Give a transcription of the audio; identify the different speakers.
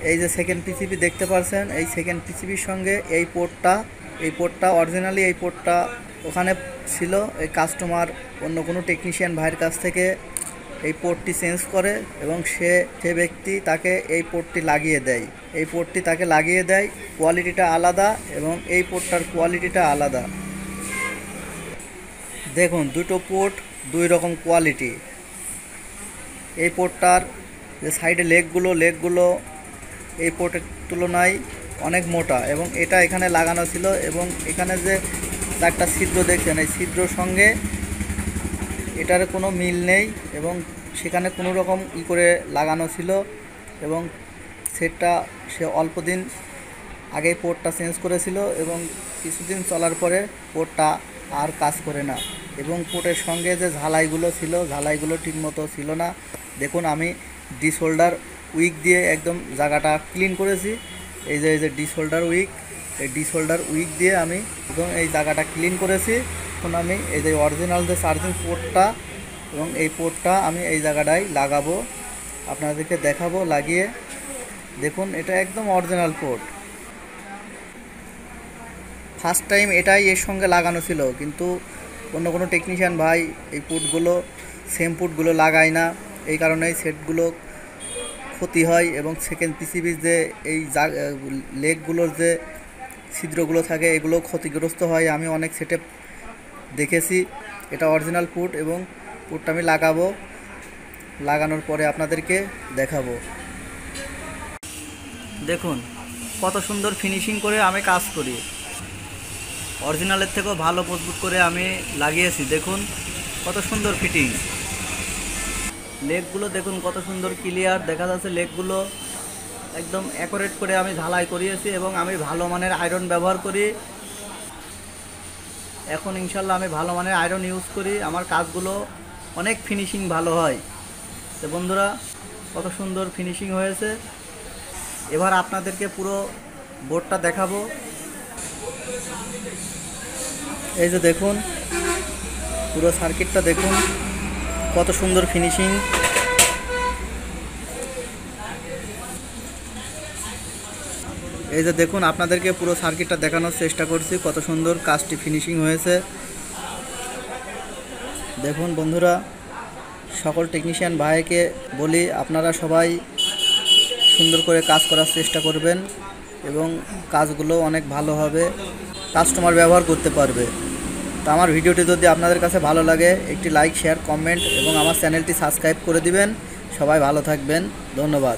Speaker 1: এই যে second PCB দেখতে পাচ্ছেন, এই সেকেন্ড পিসিবির সঙ্গে এই পোর্টটা অরিজিনালি এই পোর্টটা ওখানে ছিল। এই কাস্টমার অন্য কোনো টেকনিশিয়ান ভাইয়ের কাছ থেকে এই পোর্টটি চেঞ্জ করে এবং সে ব্যক্তি তাকে এই পোর্টটি লাগিয়ে দেয়। এই পোর্টটি তাকে লাগিয়ে দেয়, কোয়ালিটিটা আলাদা এবং এই পোর্টটার কোয়ালিটিটা আলাদা। দেখুন দুটো পোর্ট দুই রকম কোয়ালিটি। এই পোর্টটার যে সাইডে লেগগুলো এই পোর্টের তুলনায় অনেক মোটা এবং এটা এখানে লাগানো ছিল এবং এখানে যে একটা ছিদ্র দেখছেন, এই ছিদ্রর সঙ্গে এটার কোনো মিল নেই এবং সেখানে কোনো রকম করে লাগানো ছিল এবং সেটটা সে অল্প দিন আগেই পোর্টটা চেঞ্জ করেছিল এবং কিছুদিন চলার পরে পোর্টটা আর কাজ করে না এবং পোর্টের সঙ্গে যে ঝালাইগুলো ছিল, ঝালাইগুলো ঠিকমতো ছিল না। দেখুন আমি ডিশোল্ডার উইক দিয়ে একদম জায়গাটা ক্লিন করেছি। এই যে ডিশোল্ডার উইক, এই ডিশোল্ডার উইক দিয়ে আমি একদম এই জায়গাটা ক্লিন করেছি। এখন আমি এই যে অরিজিনাল যে চার্জিং পোর্টটা এবং এই পোর্টটা আমি এই জায়গাটায় লাগাবো, আপনাদেরকে দেখাবো লাগিয়ে। দেখুন এটা একদম অরিজিনাল পোর্ট। ফার্স্ট টাইম এটাই এর সঙ্গে লাগানো ছিল, কিন্তু অন্য কোনো টেকনিশিয়ান ভাই এই পোর্টগুলো সেম পোর্টগুলো লাগায় না, এই কারণেই সেটগুলো ক্ষতি হয় এবং সেকেন্ড পিসিবির যে এই লেগগুলোর যে ছিদ্রগুলো থাকে এগুলো ক্ষতিগ্রস্ত হয়। আমি অনেক সেটে দেখেছি। এটা অরিজিনাল পোর্ট এবং পোর্টটা আমি লাগানোর পরে আপনাদেরকে দেখাবো। দেখুন কত সুন্দর ফিনিশিং করে আমি কাজ করি, অরিজিনালের থেকেও ভালো মজবুত করে আমি লাগিয়েছি। দেখুন কত সুন্দর ফিটিং, লেগগুলো দেখুন কত সুন্দর ক্লিয়ার দেখা যাচ্ছে। লেগগুলো একদম অ্যাকুরেট করে আমি ঝালাই করিয়েছি এবং আমি ভালো মানের আয়রন ব্যবহার করি। এখন ইনশাল্লাহ আমি ভালো মানের আয়রন ইউজ করি, আমার কাজগুলো অনেক ফিনিশিং ভালো হয়। তো বন্ধুরা কত সুন্দর ফিনিশিং হয়েছে। এবার আপনাদেরকে পুরো বোর্ডটা দেখাবো। এই যে দেখুন পুরো সার্কিটটা দেখুন কত সুন্দর ফিনিশিং। এই যে দেখুন আপনাদেরকে পুরো সার্কিটটা দেখানোর চেষ্টা করছি, কত সুন্দর কাজটি ফিনিশিং হয়েছে। দেখুন বন্ধুরা, সকল টেকনিশিয়ান ভাইকে বলি আপনারা সবাই সুন্দর করে কাজ করার চেষ্টা করবেন এবং কাজগুলো অনেক ভালো হবে, কাস্টমার ব্যবহার করতে পারবে। তো আমার ভিডিওটি যদি আপনাদের কাছে ভালো লাগে একটি লাইক, শেয়ার, কমেন্ট এবং আমার চ্যানেলটি সাবস্ক্রাইব করে দিবেন। সবাই ভালো থাকবেন, ধন্যবাদ।